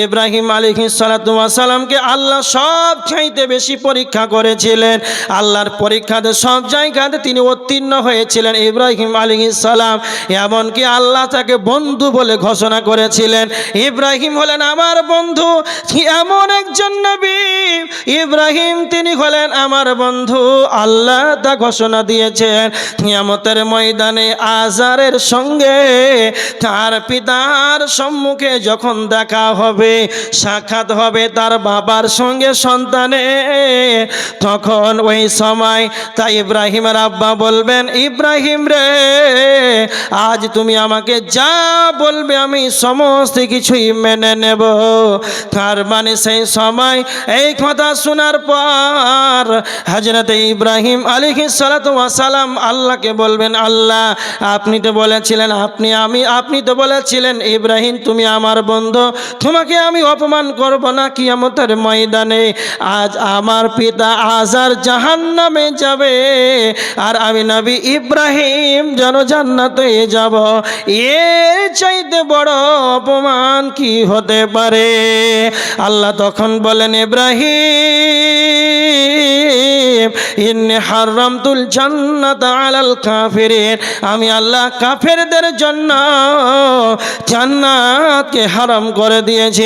ইব্রাহিম আলাইহিস সালাতু ওয়াস সালামকে আল্লাহ সব চাইতে বেশি পরীক্ষা করেছিলেন। আল্লাহর পরীক্ষাতে সব জায়গাতে তিনি উত্তীর্ণ হয়েছিলেন ইব্রাহিম আলাইহিস সালাম। এমনকি আল্লাহ তাকে বন্ধু বলে ঘোষণা করেছিলেন। ইব্রাহিম হলেন আমার বন্ধু। এমন একজন নবী ইব্রাহিম, তিনি হলেন আমার বন্ধু। আল্লাহ তা ঘোষণা দিয়েছেন কিয়ামতের ময়দানে আজারের সঙ্গে তার পিতার সম্মুখে যখন দেখা হবে, সাক্ষাৎ হবে তার বাবার সঙ্গে সন্তানে, তখন ওই সময় তাই ইব্রাহিমের আব্বা বলবেন, ইব্রাহিম রে, আজ তুমি আমাকে যা বলবে আমি সমস্ত কিছুই মেনে নেব। তার মানে সেই সময় এই কথা শোনার পর হযরত ইব্রাহিম আলাইহিস সালাতু ওয়াস সালাম আল্লাহকে বলবেন, আল্লাহ আপনি তো বলেছিলেন, আপনি তো বলেছিলেন ইব্রাহিম তুমি আমার বন্ধু, তোমাকে আমি অপমান করব না কিয়ামতের ময়দানে। আজ আমার পিতা আজার জাহান্নামে যাবে আর আমি নবী ইব্রাহিম যেন জান্নাতে যাব। এর চাইতে বড় অপমান কি হতে পারে? আল্লাহ তখন বলেন, ইব্রাহিম ইন্নী হারামতুল জান্নাতা আলাল কাফিরিন, আমি আল্লাহ কাফেরদের জন্য জান্নাতকে হারাম করে দিয়েছি।